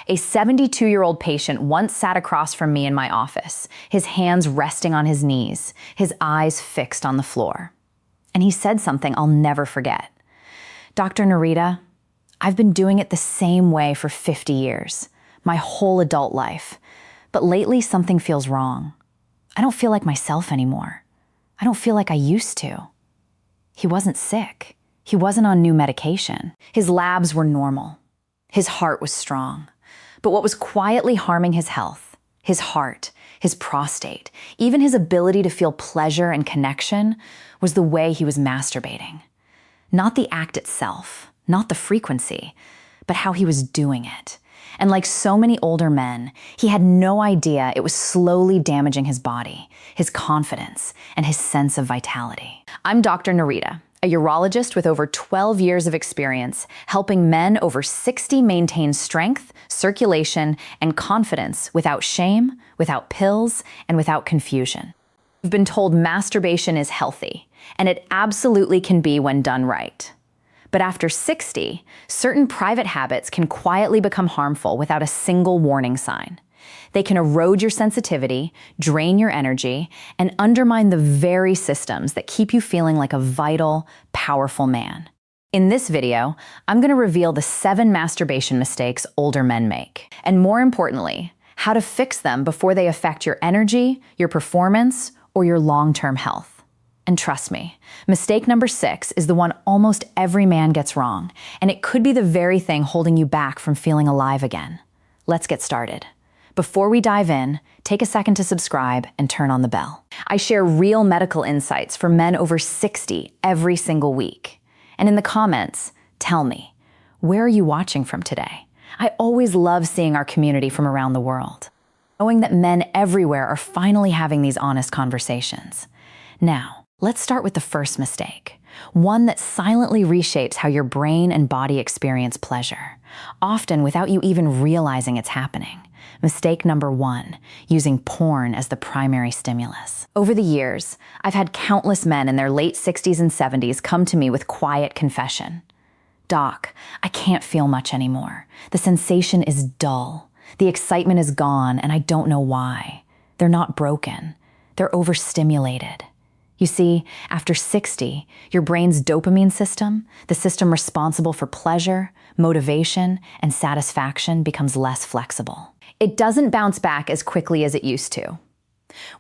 A 72-year-old patient once sat across from me in my office, his hands resting on his knees, his eyes fixed on the floor. And he said something I'll never forget. "Dr. Neritb, I've been doing it the same way for 50 years, my whole adult life. But lately something feels wrong. I don't feel like myself anymore. I don't feel like I used to." He wasn't sick. He wasn't on new medication. His labs were normal. His heart was strong. But what was quietly harming his health, his heart, his prostate, even his ability to feel pleasure and connection, was the way he was masturbating. Not the act itself, not the frequency, but how he was doing it. And like so many older men, he had no idea it was slowly damaging his body, his confidence, and his sense of vitality. I'm Dr. Neritb, a urologist with over 12 years of experience helping men over 60 maintain strength, circulation, and confidence without shame, without pills, and without confusion. We've been told masturbation is healthy, and it absolutely can be when done right. But after 60, certain private habits can quietly become harmful without a single warning sign. They can erode your sensitivity, drain your energy, and undermine the very systems that keep you feeling like a vital, powerful man. In this video, I'm going to reveal the 7 masturbation mistakes older men make, and more importantly, how to fix them before they affect your energy, your performance, or your long-term health. And trust me, mistake number 6 is the one almost every man gets wrong, and it could be the very thing holding you back from feeling alive again. Let's get started. Before we dive in, take a second to subscribe and turn on the bell. I share real medical insights for men over 60 every single week. And in the comments, tell me, where are you watching from today? I always love seeing our community from around the world, knowing that men everywhere are finally having these honest conversations. Now, let's start with the first mistake, one that silently reshapes how your brain and body experience pleasure, often without you even realizing it's happening. Mistake number 1, using porn as the primary stimulus. Over the years, I've had countless men in their late 60s and 70s come to me with quiet confession. "Doc, I can't feel much anymore. The sensation is dull. The excitement is gone, and I don't know why. They're not broken. They're overstimulated." You see, after 60, your brain's dopamine system, the system responsible for pleasure, motivation, and satisfaction, becomes less flexible. It doesn't bounce back as quickly as it used to.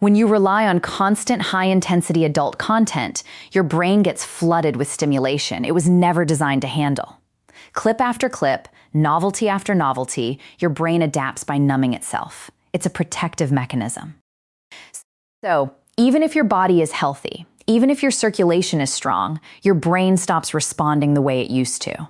When you rely on constant high-intensity adult content, your brain gets flooded with stimulation it was never designed to handle. Clip after clip, novelty after novelty, your brain adapts by numbing itself. It's a protective mechanism. So, even if your body is healthy, even if your circulation is strong, your brain stops responding the way it used to.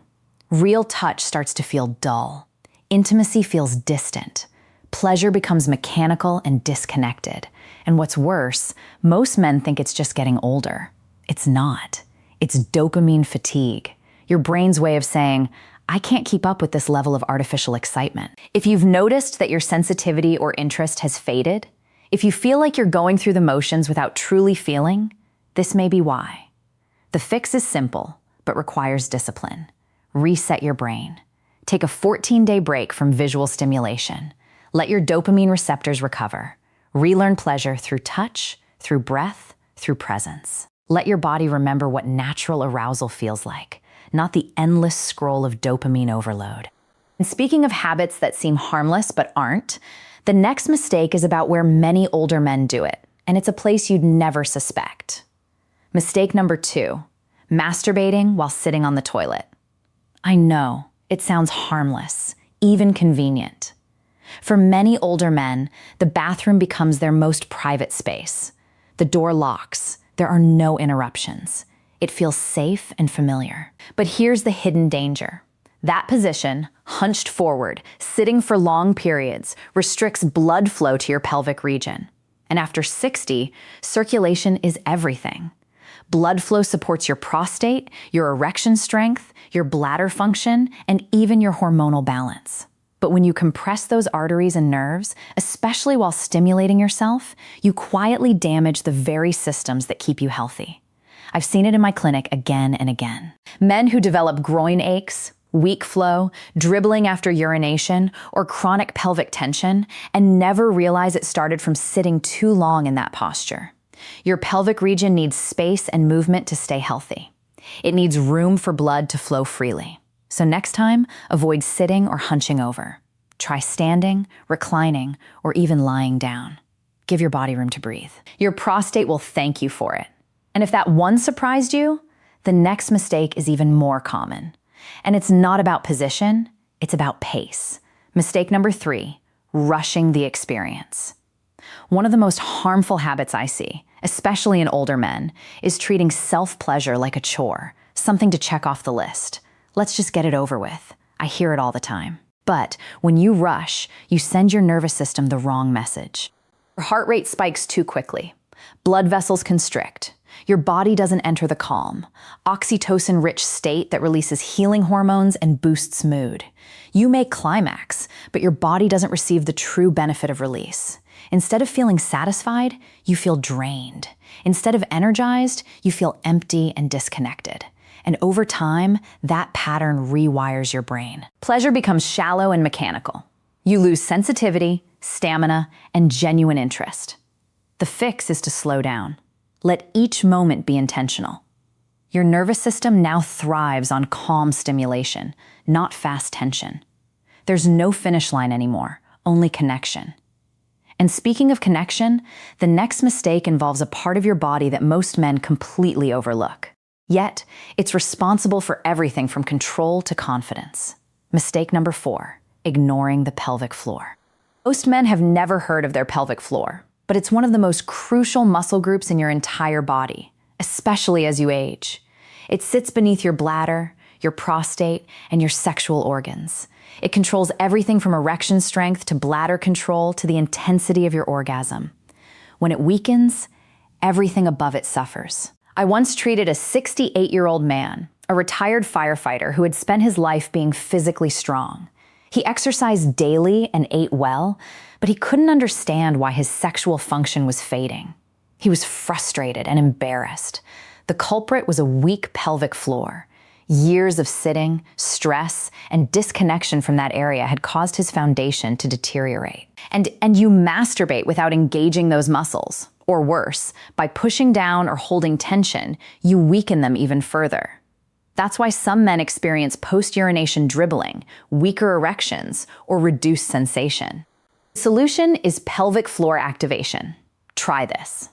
Real touch starts to feel dull. Intimacy feels distant. Pleasure becomes mechanical and disconnected. And what's worse, most men think it's just getting older. It's not. It's dopamine fatigue. Your brain's way of saying, "I can't keep up with this level of artificial excitement." If you've noticed that your sensitivity or interest has faded, if you feel like you're going through the motions without truly feeling, this may be why. The fix is simple, but requires discipline. Reset your brain. Take a 14-day break from visual stimulation. Let your dopamine receptors recover. Relearn pleasure through touch, through breath, through presence. Let your body remember what natural arousal feels like, not the endless scroll of dopamine overload. And speaking of habits that seem harmless but aren't, the next mistake is about where many older men do it, and it's a place you'd never suspect. Mistake number 2, masturbating while sitting on the toilet. I know, it sounds harmless, even convenient. For many older men, the bathroom becomes their most private space. The door locks. There are no interruptions. It feels safe and familiar. But here's the hidden danger. That position, hunched forward, sitting for long periods, restricts blood flow to your pelvic region. And after 60, circulation is everything. Blood flow supports your prostate, your erection strength, your bladder function, and even your hormonal balance. But when you compress those arteries and nerves, especially while stimulating yourself, you quietly damage the very systems that keep you healthy. I've seen it in my clinic again and again. Men who develop groin aches, weak flow, dribbling after urination, or chronic pelvic tension, and never realize it started from sitting too long in that posture. Your pelvic region needs space and movement to stay healthy. It needs room for blood to flow freely. So next time, avoid sitting or hunching over. Try standing, reclining, or even lying down. Give your body room to breathe. Your prostate will thank you for it. And if that one surprised you, the next mistake is even more common. And it's not about position, it's about pace. Mistake number 3, rushing the experience. One of the most harmful habits I see, especially in older men, is treating self-pleasure like a chore, something to check off the list. Let's just get it over with. I hear it all the time. But when you rush, you send your nervous system the wrong message. Your heart rate spikes too quickly. Blood vessels constrict. Your body doesn't enter the calm, oxytocin-rich state that releases healing hormones and boosts mood. You may climax, but your body doesn't receive the true benefit of release. Instead of feeling satisfied, you feel drained. Instead of energized, you feel empty and disconnected. And over time, that pattern rewires your brain. Pleasure becomes shallow and mechanical. You lose sensitivity, stamina, and genuine interest. The fix is to slow down. Let each moment be intentional. Your nervous system now thrives on calm stimulation, not fast tension. There's no finish line anymore, only connection. And speaking of connection, the next mistake involves a part of your body that most men completely overlook. Yet, it's responsible for everything from control to confidence. Mistake number 4, ignoring the pelvic floor. Most men have never heard of their pelvic floor, but it's one of the most crucial muscle groups in your entire body, especially as you age. It sits beneath your bladder, your prostate, and your sexual organs. It controls everything from erection strength to bladder control to the intensity of your orgasm. When it weakens, everything above it suffers. I once treated a 68-year-old man, a retired firefighter who had spent his life being physically strong. He exercised daily and ate well, but he couldn't understand why his sexual function was fading. He was frustrated and embarrassed. The culprit was a weak pelvic floor. Years of sitting, stress, and disconnection from that area had caused his foundation to deteriorate. And you masturbate without engaging those muscles. Or worse, by pushing down or holding tension, you weaken them even further. That's why some men experience post-urination dribbling, weaker erections, or reduced sensation. The solution is pelvic floor activation. Try this.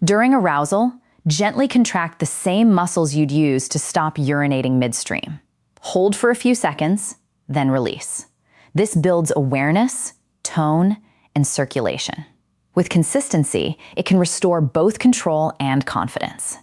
During arousal, gently contract the same muscles you'd use to stop urinating midstream. Hold for a few seconds, then release. This builds awareness, tone, and circulation. With consistency, it can restore both control and confidence.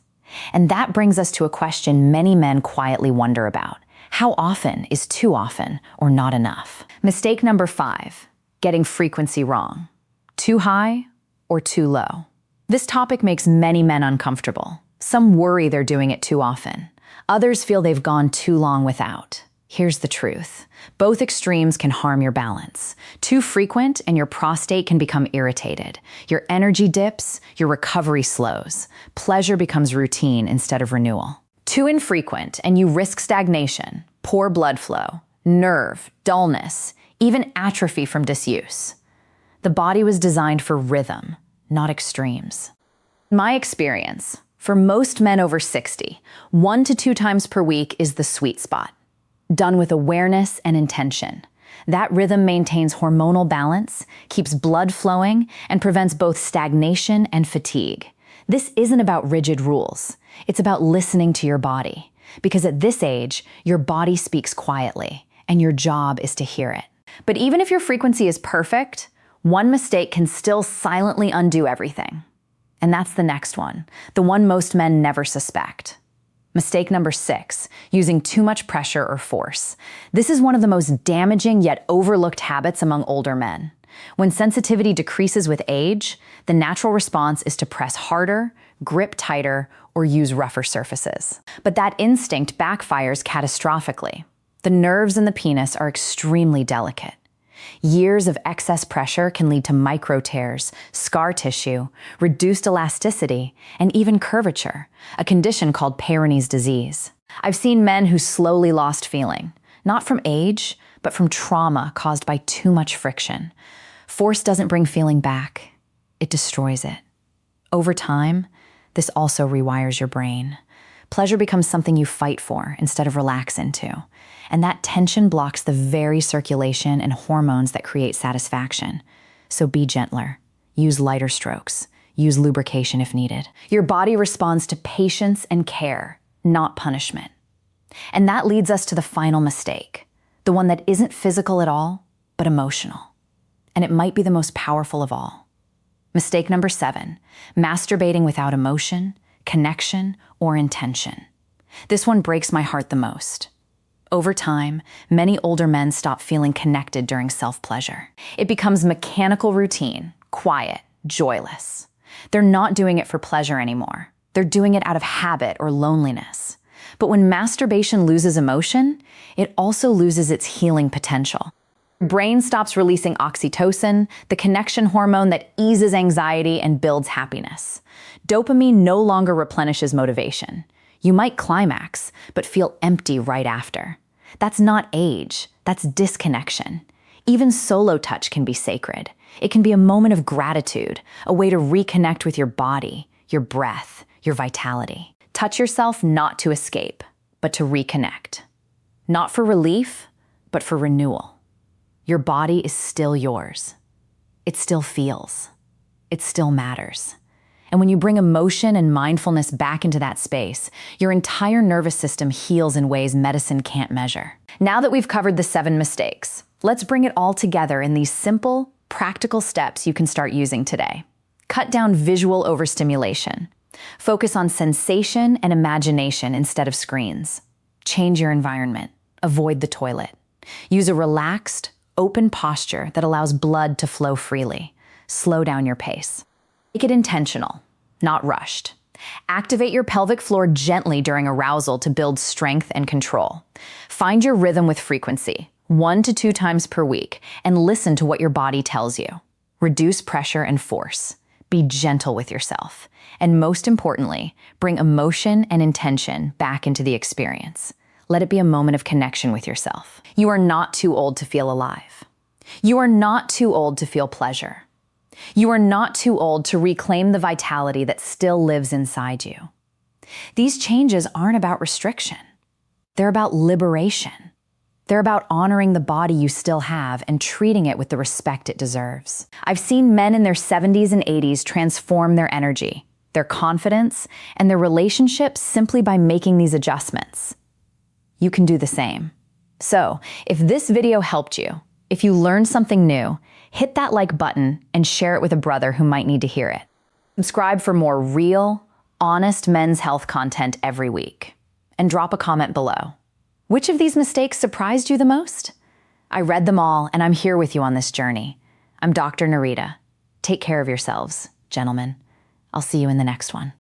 And that brings us to a question many men quietly wonder about. How often is too often or not enough? Mistake number 5, getting frequency wrong. Too high or too low? This topic makes many men uncomfortable. Some worry they're doing it too often. Others feel they've gone too long without. Here's the truth. Both extremes can harm your balance. Too frequent and your prostate can become irritated. Your energy dips, your recovery slows. Pleasure becomes routine instead of renewal. Too infrequent and you risk stagnation, poor blood flow, nerve, dullness, even atrophy from disuse. The body was designed for rhythm, not extremes. In my experience, for most men over 60, 1 to 2 times per week is the sweet spot. Done with awareness and intention. That rhythm maintains hormonal balance, keeps blood flowing, and prevents both stagnation and fatigue. This isn't about rigid rules. It's about listening to your body. Because at this age, your body speaks quietly, and your job is to hear it. But even if your frequency is perfect, one mistake can still silently undo everything. And that's the next one, the one most men never suspect. Mistake number 6, using too much pressure or force. This is one of the most damaging yet overlooked habits among older men. When sensitivity decreases with age, the natural response is to press harder, grip tighter, or use rougher surfaces. But that instinct backfires catastrophically. The nerves in the penis are extremely delicate. Years of excess pressure can lead to micro tears, scar tissue, reduced elasticity, and even curvature, a condition called Peyronie's disease. I've seen men who slowly lost feeling, Not from age, but from trauma caused by too much friction. Force doesn't bring feeling back. It destroys it. Over time, this also rewires your brain. Pleasure becomes something you fight for instead of relax into. And that tension blocks the very circulation and hormones that create satisfaction. So be gentler. Use lighter strokes. Use lubrication if needed. Your body responds to patience and care, not punishment. And that leads us to the final mistake, the one that isn't physical at all, but emotional. And it might be the most powerful of all. Mistake number 7, masturbating without emotion, connection, or intention. This one breaks my heart the most. Over time, many older men stop feeling connected during self-pleasure. It becomes mechanical routine, quiet, joyless. They're not doing it for pleasure anymore. They're doing it out of habit or loneliness. But when masturbation loses emotion, it also loses its healing potential. Your brain stops releasing oxytocin, the connection hormone that eases anxiety and builds happiness. Dopamine no longer replenishes motivation. You might climax, but feel empty right after. That's not age, that's disconnection. Even solo touch can be sacred. It can be a moment of gratitude, a way to reconnect with your body, your breath, your vitality. Touch yourself not to escape, but to reconnect. Not for relief, but for renewal. Your body is still yours. It still feels. It still matters. And when you bring emotion and mindfulness back into that space, your entire nervous system heals in ways medicine can't measure. Now that we've covered the 7 mistakes, let's bring it all together in these simple, practical steps you can start using today. Cut down visual overstimulation. Focus on sensation and imagination instead of screens. Change your environment. Avoid the toilet. Use a relaxed, open posture that allows blood to flow freely. Slow down your pace. Make it intentional, not rushed. Activate your pelvic floor gently during arousal to build strength and control. Find your rhythm with frequency, 1 to 2 times per week, and listen to what your body tells you. Reduce pressure and force. Be gentle with yourself. And most importantly, bring emotion and intention back into the experience. Let it be a moment of connection with yourself. You are not too old to feel alive. You are not too old to feel pleasure. You are not too old to reclaim the vitality that still lives inside you. These changes aren't about restriction. They're about liberation. They're about honoring the body you still have and treating it with the respect it deserves. I've seen men in their 70s and 80s transform their energy, their confidence, and their relationships simply by making these adjustments. You can do the same. So, if this video helped you, if you learned something new, hit that like button and share it with a brother who might need to hear it. Subscribe for more real, honest men's health content every week. And drop a comment below. Which of these mistakes surprised you the most? I read them all, and I'm here with you on this journey. I'm Dr. Neritb. Take care of yourselves, gentlemen. I'll see you in the next one.